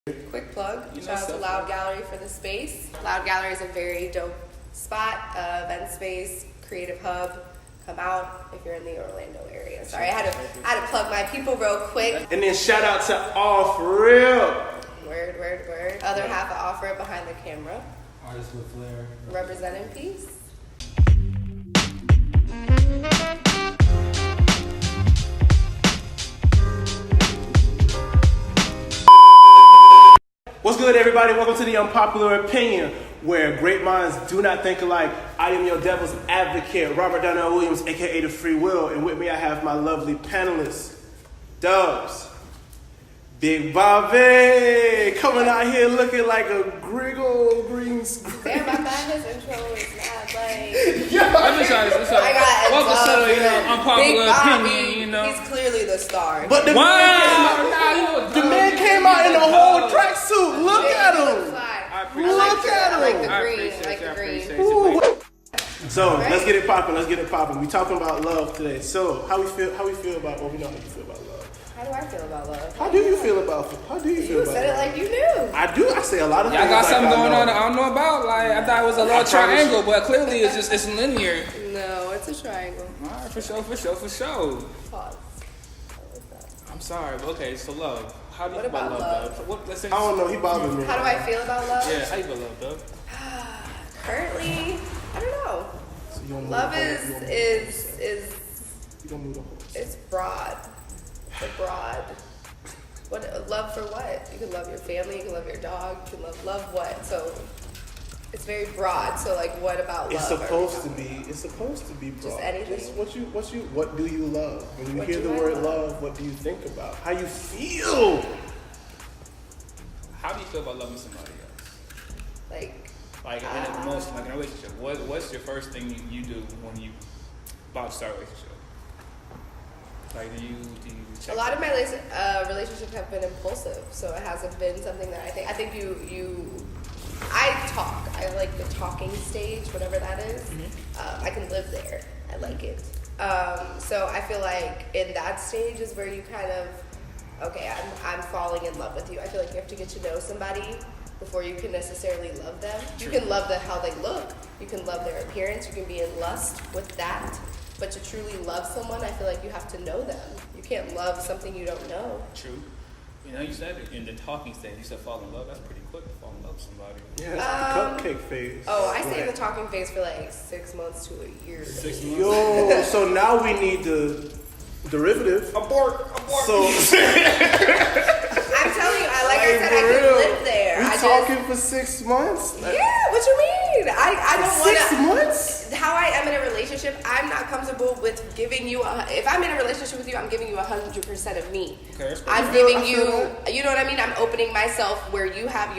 Quick plug, shout out to Loud Gallery for the space. Loud Gallery is a very dope spot, event space, creative hub. Come out if you're in the Orlando area. Sorry, I had to plug my people real quick. And then shout out to Off Real. Word. Other half of Off Real behind the camera. Artist with flair. Representing peace. What's good, everybody? Welcome to the Unpopular Opinion, where great minds do not think alike. I am your devil's advocate, Robert Donnell Williams, aka The Free Will, and with me I have my lovely panelists, Dubs, Big Bobby, coming out here looking like a green screen. Damn, I thought his intro was not like... Yeah, I'm just trying to welcome to the Unpopular Opinion, you know. He's clearly the star. But the man came out in a whole tracksuit. Look at him. I like the green. So let's get it popping. We talking about love today. So how we feel about what we know how you feel about love. How do I feel about love? How do you feel about love? You said it like you knew. I do. I say a lot of things. Y'all got like something going know. on that I don't know about. Like I thought it was a little triangle, but clearly it's linear. No, it's a triangle. All right, for sure. Pause. I'm sorry, but okay. So love. How do you What feel about about love? love? Let's I don't know. He bothered me. How do I feel about love? Yeah, how you feel about love, Currently, I don't know. So you don't Love move the whole- You don't move the whole. it's broad. It's broad. What love for what? You can love your family, you can love your dog, you can love what? So it's very broad. So like what about love? It's supposed to be broad. Just anything. Just what do you love? When you What hear do the I word love? love, what do you think about? How you feel? How do you feel about loving somebody else? Like In a relationship. What's your first thing you do when you about to start a relationship? Like do you check a lot of my relationships have been impulsive, so it hasn't been something that I think I talk. I like the talking stage, whatever that is. I can live there. I like it. So I feel like in that stage is where you kind of, okay, I'm falling in love with you. I feel like you have to get to know somebody before you can necessarily love them. True. You can love how they look. You can love their appearance. You can be in lust with that. But to truly love someone, I feel like you have to know them. You can't love something you don't know. True. You know, you said in the talking stage, you said fall in love. That's pretty quick to fall in love with somebody. Yeah, that's the cupcake phase. Oh, I stay in the talking phase for like 6 months to a year. 6 months. Yo, so now we need the derivative. Abort. So I'm telling you, I said, I for could real. live there. We I talking for 6 months? Yeah, what you mean? I don't want 6 to. months? How I am in a relationship, I'm not comfortable with giving you. If I'm in a relationship with you, I'm giving you 100% of me. Okay, that's I'm I feel giving you. that. You know what I mean? I'm opening myself where you have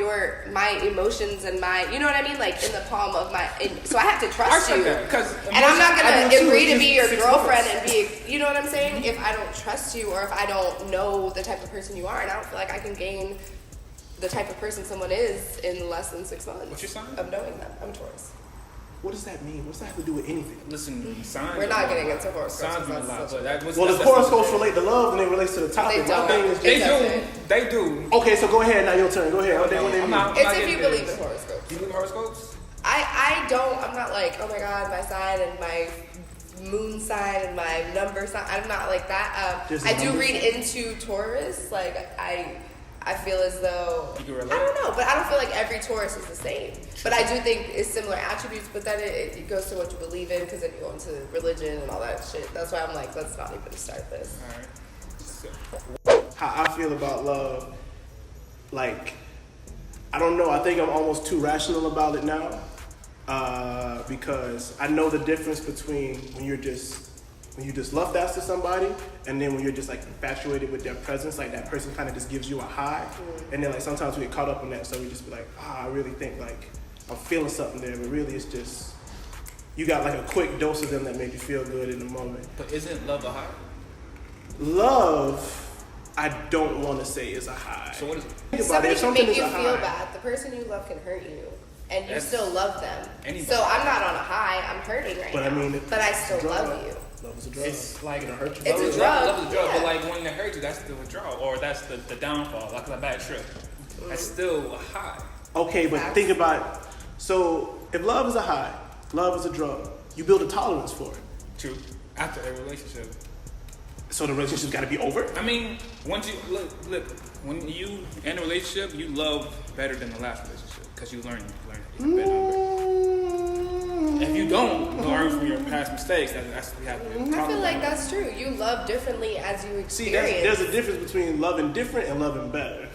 my emotions and my. You know what I mean? Like in the palm of my. So I have to trust you. And I'm not I gonna do too, agree to it's be your 6 girlfriend months. and be. You know what I'm saying? If I don't trust you or if I don't know the type of person you are, and I don't feel like I can gain the type of person someone is in less than 6 months. What's your sign? Of knowing them. I'm Taurus. What does that mean? What's that have to do with anything? Listen, signs. We're not getting into horoscopes. Signs mean a lot, but that was. Well, the horoscopes relate to love and it relates to the topic. They don't. My thing is They just, They do. okay, so go ahead now. Your turn. Go ahead. What they mean? It's if you believe in horoscopes. Do you believe in horoscopes? I don't. I'm not like, oh my God, my sign and my moon sign and my number sign. I'm not like that. Just I do number read sign. into Taurus. Like I feel as though You can relate. I don't know, but I don't feel like every Taurus is the same. But I do think it's similar attributes. But then it goes to what you believe in, because then you go into religion and all that shit. That's why I'm like, let's not even start this. All right. So, How I feel about love, like, I don't know. I think I'm almost too rational about it now, because I know the difference between when you just love that to somebody, and then when you're just like infatuated with their presence, like that person kind of just gives you a high, and then like sometimes we get caught up in that, so we just be like, I really think like I'm feeling something there, but really it's just you got like a quick dose of them that make you feel good in the moment. but isn't love a high? Love, I don't want to say is a high. So what is it? Think about it, Somebody if can something make is you a feel high- bad. The person you love can hurt you, and you That's- still love them. Anybody. So I'm not on a high. I'm hurting right But I now. mean, but I it's a still drug. love you. Love is a drug. It's like it'll hurt you. It's a love drug, is a drug, yeah. but like when it hurts you, that's the withdrawal, or that's the downfall, like a bad trip. That's still a high. Okay, but Facts. think about it. So if love is a high, love is a drug, you build a tolerance for it. True. After a relationship. So the relationship's got to be over? I mean, once you look, when you in a relationship, you love better than the last relationship because you learn even better. If you don't learn from your past mistakes, that's what we have to talk I feel like about. that's true. You love differently as you See, experience. there's a difference between loving different and loving better.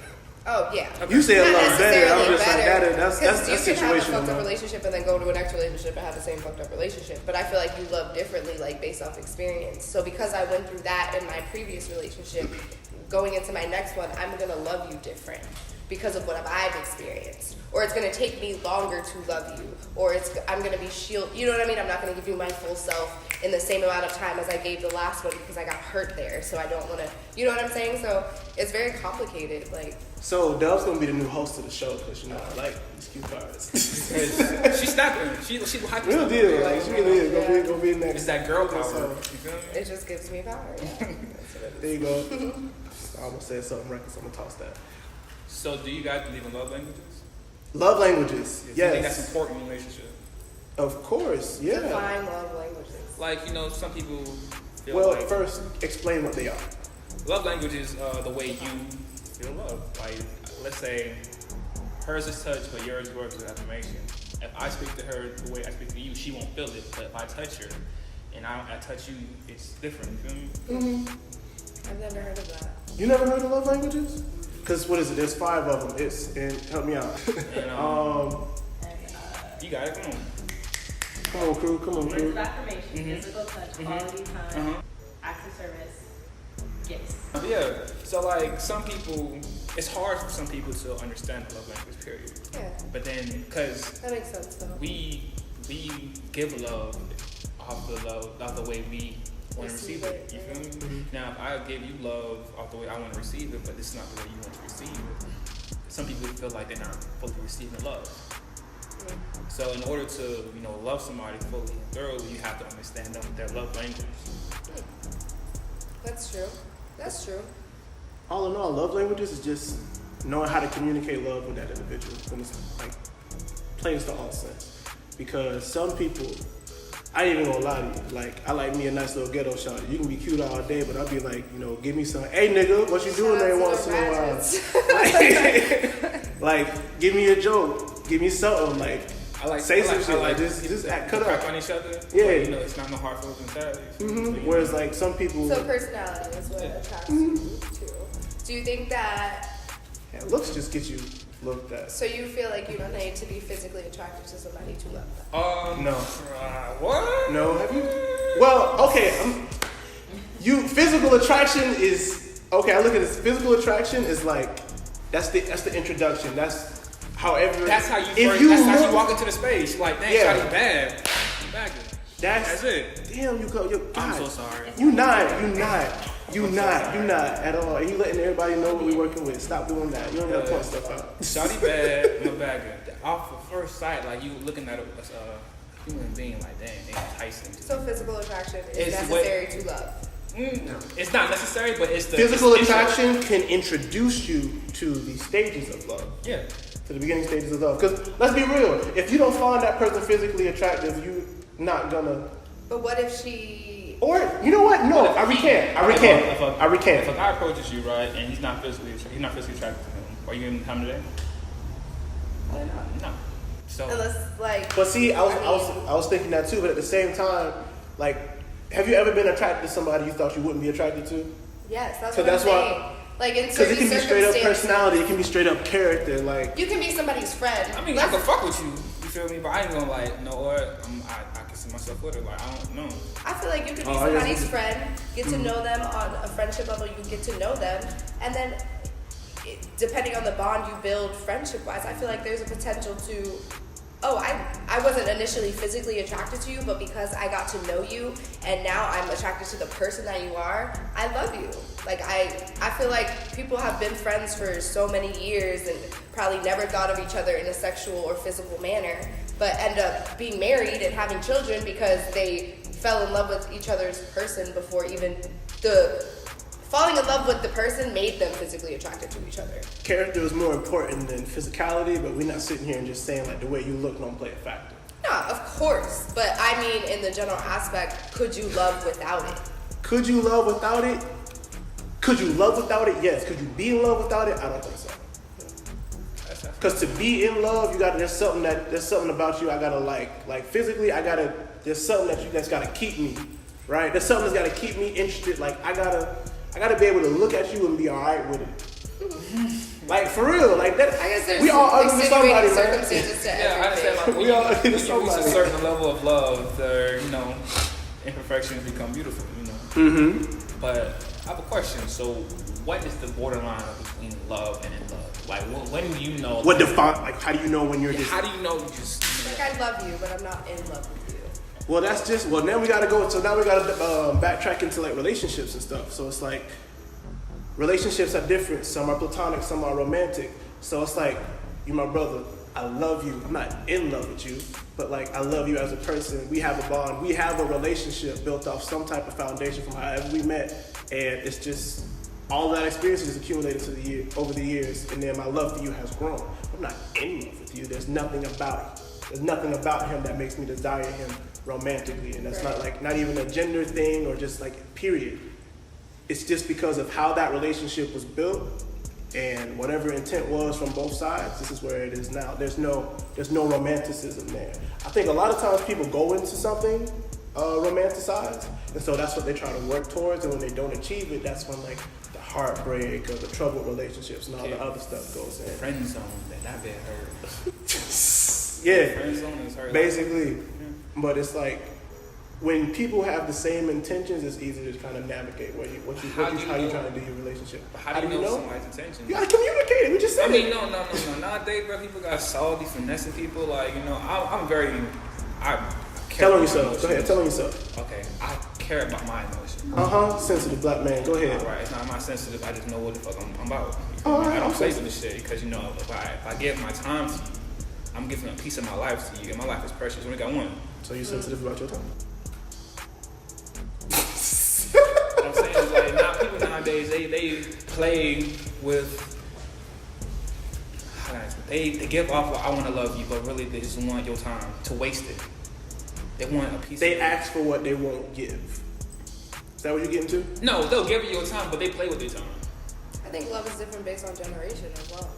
Oh yeah. You said Not love better. I'm necessarily just like better, that's 'cause you can have a situational. fucked up man. relationship and then go to a next relationship and have the same fucked up relationship. But I feel like you love differently, like based off experience. So because I went through that in my previous relationship, going into my next one, I'm gonna love you different because of what I've experienced. Or it's gonna take me longer to love you. Or I'm gonna be you know what I mean? I'm not gonna give you my full self in the same amount of time as I gave the last one because I got hurt there. So I don't wanna, you know what I'm saying? So it's very complicated, like. So Dove's gonna be the new host of the show because you know I like these cute cards. She's snapping. She hyping. Real deal, like she really is gonna be next. It's that girl power. So, You feel me? It just gives me power. Yeah. That's what it is. there you go. I almost said something reckless. I'm gonna toss that. So, do you guys believe in love languages? Love languages. Do you think Yes. that's important in a relationship? Of course. Yeah. Define love languages. Like, some people feel Well, like first explain what they are. love language is the way you feel love. Like, let's say hers is touch, but yours works with affirmation. If I speak to her the way I speak to you, she won't feel it. But if I touch her and I touch you, it's different. You feel me? I've never heard of that. You never heard of love languages? Because what is it? There's 5 of them. And help me out. And, you got it. Come on. Come on, crew. Come on, Words crew. of affirmation, physical touch, quality time, acts of service, gifts. Yeah. So like some people, it's hard for some people to understand the love language. Period. Yeah, But then, because that makes sense though. we give love off the way we want to receive it. You feel me? Now, if I give you love off the way I want to receive it, but it's not the way you want to receive it, some people feel like they're not fully receiving love. So in order to, love somebody fully and thoroughly, you have to understand their love language. That's true. That's true. All in all, love languages is just knowing how to communicate love with that individual. And it's like plain to all sense. Because some people, I ain't even gonna lie to you. Like, I like me a nice little ghetto shawty. You can be cute all day, but I'll be like, give me some, hey nigga, what you doing there once in a while? Like, give me a joke. Give me something. Like, say some shit. Like, just act cut crack up. on each other. Yeah. But, it's not no hard feelings inside. Whereas, like, some people, So personality is what attracts you to. Do you think that? yeah, looks just get you looked at. So you feel like you don't need to be physically attracted to somebody to love them? No. What? No, have you? Well, okay. Physical attraction is okay. I look at this. Physical attraction is like that's the introduction. That's however. That's how you if first. That's how you walk into the space. You're like, dang, Yeah. shawty bad. Back it. That's it. Damn, you go. I'm so sorry. You not at all. You letting everybody know what we're working with. Stop doing that. You don't gotta point stuff out. Shawty bad, no bagger. Off of first sight, like you looking at a human being, like dang, they enticing. So physical attraction is It's necessary to love. It's not necessary, but it's the Physical it's attraction can introduce you to the stages of love. Yeah. To the beginning stages of love. Because let's be real, if you don't find that person physically attractive, you're not gonna. But what if she? Or you know what? No, I recant. If a guy approaches you, right, and he's not physically attracted to him, are you giving him time today? Probably not. No. So Unless like. But see, I was thinking that too. But at the same time, like, have you ever been attracted to somebody you thought you wouldn't be attracted to? Yes, that's So what that's I'm why- saying. Like in Because certain it can be straight up circumstances, personality. It can be straight up character. Like, you can be somebody's friend. I mean, I can fuck with you. You feel me? But I ain't gonna like, know what? I can see myself with her. Like, I don't know. I feel like you could be Oh, I guess somebody's we- friend, get to know them on a friendship level, you get to know them, and then depending on the bond you build friendship-wise, I feel like there's a potential to, I wasn't initially physically attracted to you, but because I got to know you, and now I'm attracted to the person that you are, I love you. Like, I feel like people have been friends for so many years and probably never thought of each other in a sexual or physical manner, but end up being married and having children because they fell in love with each other's person before even the falling in love with the person made them physically attracted to each other. Character is more important than physicality, but we're not sitting here and just saying like the way you look don't play a factor. Yeah, of course. But I mean, in the general aspect, could you love without it? Could you love without it? Could you love without it? Yes. Could you be in love without it? I don't think so. Because to be in love, there's something about you I gotta like physically. There's something that's gotta keep me, right? There's something that's gotta keep me interested. Like I gotta be able to look at you and be all right with it. Like for real, like that. I guess there's we all ugly to somebody, circumstances to Yeah, I everything. understand. Like, We all when you reach a somebody. certain level of love, their imperfections become beautiful. Mm-hmm. But I have a question. So, what is the borderline between love and in love? Like, when do you know? What define? Like, how do you know when you're just? How do you know you just? Like I love you, but I'm not in love with you. Well, that's just. Well, now we gotta go. So now we gotta backtrack into like relationships and stuff. So it's like relationships are different. Some are platonic, some are romantic. So it's like you're my brother. I love you. I'm not in love with you, but like I love you as a person. We have a bond. We have a relationship built off some type of foundation from however we met, and it's just all that experience is accumulated over the years, and then my love for you has grown. I'm not in love with you. There's nothing about him that makes me desire him romantically, and that's not even a gender thing or just like period. It's just because of how that relationship was built and whatever intent was from both sides. This is where it is now. There's no romanticism there. I think a lot of times people go into something romanticized, and so that's what they try to work towards, and when they don't achieve it, that's when like the heartbreak or the troubled relationships and all the other stuff goes in. Friend zone, that bit hurt. Yeah, Friend zone is hurt. basically. But it's like when people have the same intentions, it's easy to kind of navigate how you trying to do your relationship. But how do you know somebody's intentions? You gotta communicate it. We just said I mean, no. Nowadays, bro, people got salty, finessing people. Like, I'm very. I care Tell on about my yourself. Go emotions. ahead. Tell on yourself. Okay, I care about my emotions. Sensitive black man. Go ahead. Right, I'm not sensitive. I just know what the fuck I'm about. All right, I don't I'm play with this shit because if I give my time to you, I'm giving a piece of my life to you, and my life is precious. We only got one. So you're sensitive about your time? You know what I'm saying? It's like people nowadays they play with. They give off like, I want to love you, but really they just want your time to waste it. They want a piece. They ask for what they won't give. Is that what you're getting to? No, they'll give you your time, but they play with their time. I think love is different based on generation as well.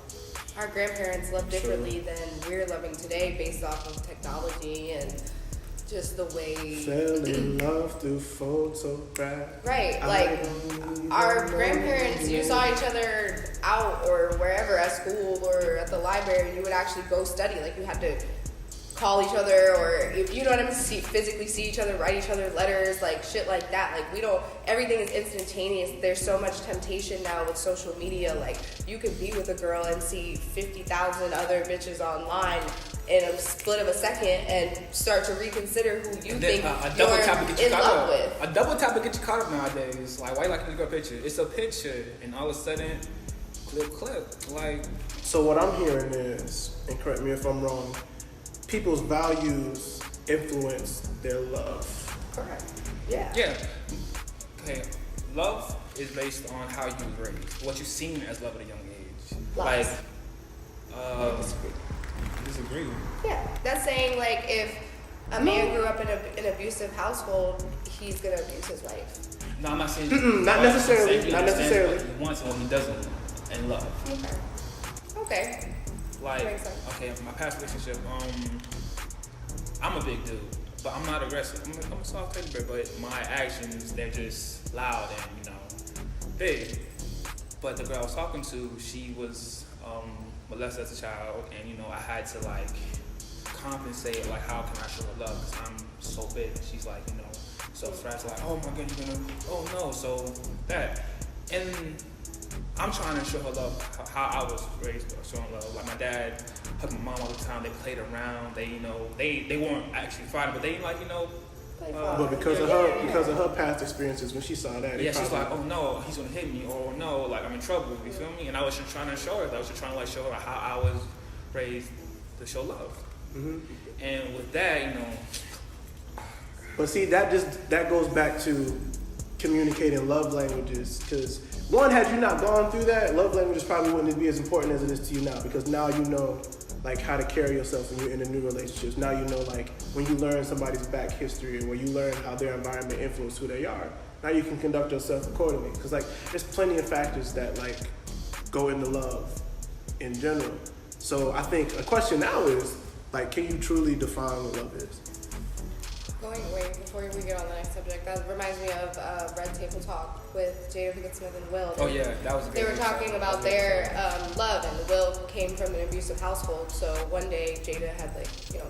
Our grandparents love differently than we're loving today based off of technology and just the way. Fell in love through photograph. Right, like our grandparents, you saw each other out or wherever at school or at the library, you would actually go study. Like you had to call each other or you know what I mean, physically see each other, write each other letters, like shit like that. Like everything is instantaneous. There's so much temptation now with social media. Like you could be with a girl and see 50,000 other bitches online in a split of a second and start to reconsider who you think you're in love with. A double tap to get you caught up nowadays. Like, why you like to look at a picture? It's a picture, and all of a sudden, clip. Like, So what I'm hearing is, and correct me if I'm wrong, people's values influence their love. Correct. Yeah. yeah. Okay, love is based on how you were raised, what you've seen as love at a young age. Lies. Like, disagree. Yeah, that's saying like if a man grew up in an abusive household, he's gonna abuse his wife. No, I'm not saying. Not necessarily. He Not necessarily. What he wants and what he doesn't in love. Okay. Like, Makes sense. okay, my past relationship, I'm a big dude, but I'm not aggressive. I'm a soft teddy bear, but my actions, they're just loud and, big. But the girl I was talking to, she was molested as a child, and, I had to, like, compensate, like, how can I show her love, because I'm so big. She's like, so fragile, like, oh my God, you're gonna, oh no, so that. And I'm trying to show her love how I was raised showing love. Like my dad hugged my mom all the time. They played around. They, they weren't actually fighting, but they But because of her past experiences, when she saw that, she's like, oh no, he's gonna hit me, or no, like I'm in trouble. You feel me? And I was just trying to show her. I was just trying to show her how I was raised to show love. Mm-hmm. And with that, But see, that goes back to communicating love languages, because one, had you not gone through that, love languages probably wouldn't be as important as it is to you now, because now you know like how to carry yourself when you're in a new relationships. Now you know like when you learn somebody's back history, or when you learn how their environment influenced who they are. Now you can conduct yourself accordingly, because like there's plenty of factors that like go into love in general. So I think a question now is like, can you truly define what love is? Wait, before we get on the next subject, that reminds me of Red Table Talk with Jada Pinkett Smith and Will. Oh yeah, that was a good They were talking about their love, and Will came from an abusive household. So one day Jada had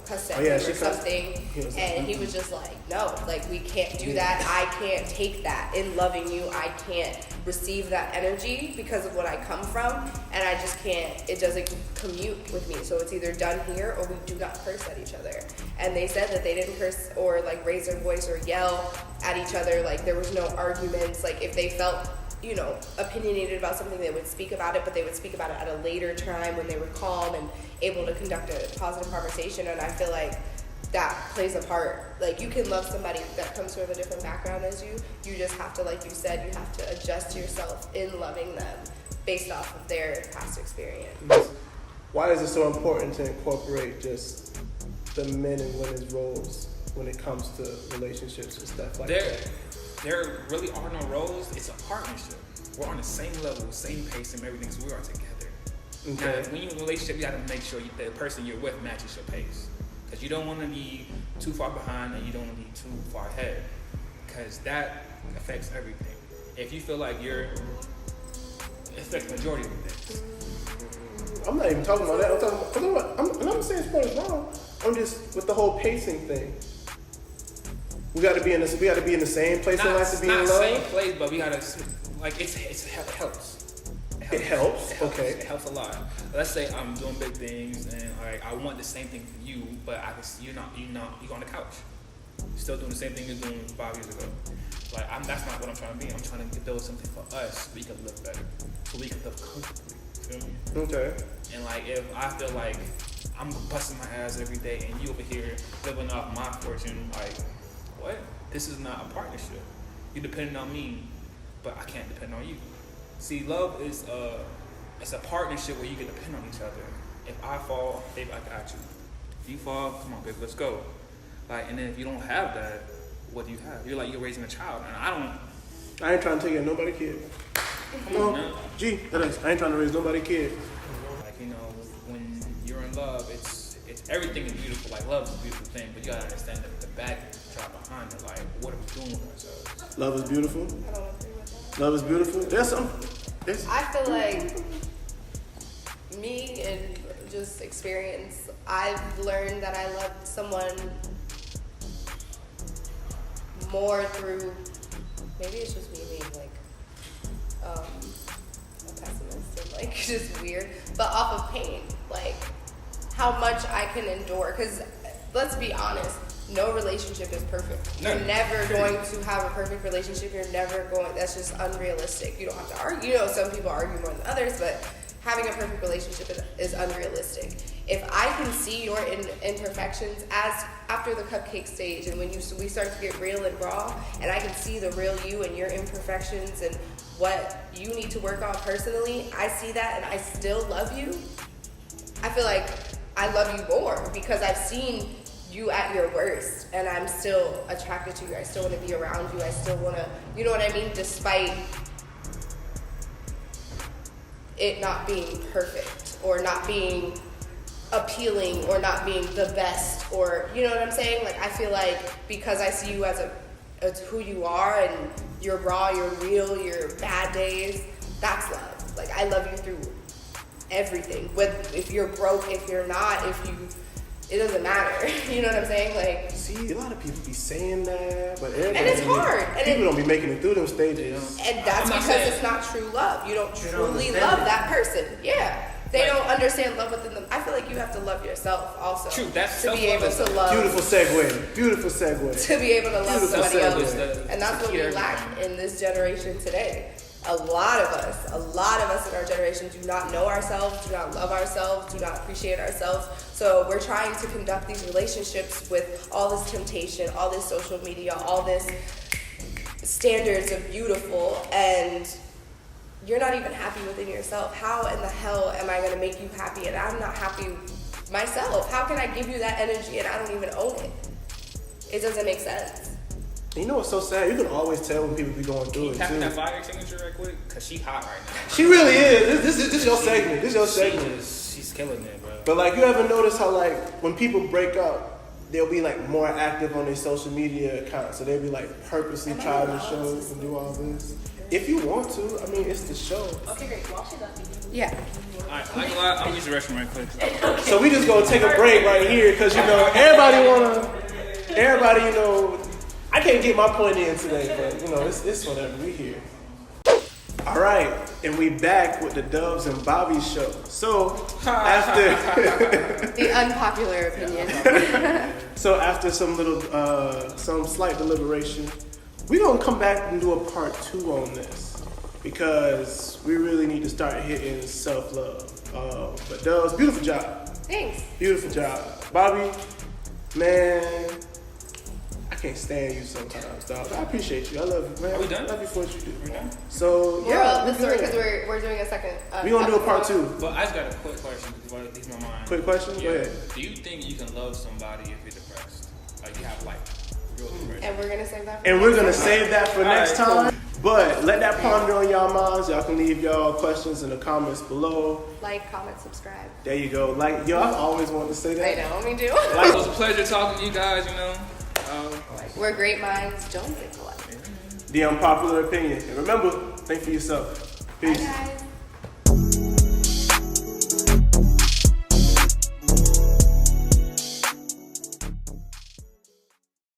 cussed at him or something, and he was just like, "No, like we can't do that. I can't take that. In loving you, I can't receive that energy because of what I come from, and I just can't. It doesn't commute with me. So it's either done here or we do not curse at each other." And they said that they didn't curse or like raise their voice or yell at each other. Like there was no arguments. Like if they felt opinionated about something, they would speak about it, but they would speak about it at a later time when they were calm and able to conduct a positive conversation. And I feel like that plays a part. Like you can love somebody that comes from a different background as you. You just have to, like you said, you have to adjust yourself in loving them based off of their past experience. Why is it so important to incorporate just the men and women's roles when it comes to relationships and stuff like that? There really are no roles. It's a partnership. We're on the same level, same pace, and everything, so we are together. Okay. Now, when you're in a relationship, you got to make sure the person you're with matches your pace. Because you don't want to be too far behind and you don't want to be too far ahead. Because that affects everything. If you feel like it affects the majority of things. I'm not even talking about that. I'm not saying sport is wrong. I'm just with the whole pacing thing. We got to be in the same place in life to be in love. Not same place, but we got to it helps. It helps. Okay. It helps a lot. Let's say I'm doing big things and I want the same thing for you, but I can see you're on the couch. You're still doing the same thing you're doing 5 years ago. That's not what I'm trying to be. I'm trying to build something for us so we can live better, so we can live comfortably. Feel me? Okay. And if I feel like I'm busting my ass every day and you over here living off my fortune, what? This is not a partnership. You're depending on me, but I can't depend on you. See, love is it's a partnership where you can depend on each other. If I fall, babe, I got you. If you fall, come on, babe, let's go. And then if you don't have that, what do you have? You're raising a child, and I ain't trying to take it nobody's kid. Come on now. I ain't trying to raise nobody's kid. When you're in love, it's everything is beautiful. Love is a beautiful thing, but you gotta understand the backdrop behind it. What are we doing with ourselves? Love is beautiful. I don't agree with that. Love is beautiful. I feel like me and just experience, I've learned that I love someone more through, maybe it's just me being a pessimist and just weird, but off of pain, how much I can endure. Because let's be honest, no relationship is perfect. No. You're never going to have a perfect relationship. That's just unrealistic. You don't have to argue. Some people argue more than others, but having a perfect relationship is unrealistic. If I can see your imperfections as after the cupcake stage, and when we start to get real and raw, and I can see the real you and your imperfections and what you need to work on personally, I see that and I still love you. I feel like I love you more because I've seen you at your worst, and I'm still attracted to you. I still want to be around you. I still want to, you know what I mean? Despite it not being perfect or not being appealing or not being the best, or you know what I'm saying? I feel like because I see you as who you are and you're raw, you're real, your bad days, that's love. I love you through everything. If you're broke, if you're not, it doesn't matter. You know what I'm saying? See, a lot of people be saying that, but and it's hard. People don't be making it through them stages. And that's because it's not true love. You don't truly love that person. Yeah. They don't understand love within them. I feel like you have to love yourself also. True, that's to be able to love. Beautiful segue. To be able to love somebody else. And that's what we lack in this generation today. A lot of us in our generation do not know ourselves, do not love ourselves, do not appreciate ourselves. So we're trying to conduct these relationships with all this temptation, all this social media, all this standards of beautiful and you're not even happy within yourself. How in the hell am I gonna make you happy and I'm not happy myself? How can I give you that energy and I don't even own it? It doesn't make sense. You know what's so sad? You can always tell when people be going through it Tapping too. that fire extinguisher right quick, cause she hot right now. She really is. This is your segment. This is your segment. She's killing it, bro. But like, you ever notice how like when people break up, they'll be like more active on their social media accounts. So they'll be like purposely trying to show and do all this. If you want to, I mean, it's the show. Okay, great. While she left me. Yeah. Alright, I'll use the restroom right quick. So we just gonna take a break right here because you know everybody, you know, I can't get my point in today, but you know, it's whatever. We here. All right, and we back with the Dubs and Bobby show. So after The unpopular opinion. so after some slight deliberation, we're gonna come back and do a part 2 on this because we really need to start hitting self-love. But Dubs, beautiful job. Thanks. Beautiful job. Bobby, man, I can't stand you sometimes, dog. I appreciate you. I love you, man. Are we done? I love you for what you do. We done? So, Yeah, yeah. this is because we're doing a second. We're going to do a part 2. But I just got a quick question because it leaves my mind. Quick question? Go ahead. Do you think you can love somebody if you're depressed? Like you have like real depression? And we're going to save that for And we're going to save that for All next right, time. But let that ponder on y'all minds. Y'all can leave y'all questions in the comments below. Like, comment, subscribe. There you go. Like, yo, I've always wanted to say that. I know, me too. It was a pleasure talking to you guys, you know. We're great minds, don't think alike. The unpopular opinion. And remember, think for yourself. Bye, Peace. guys.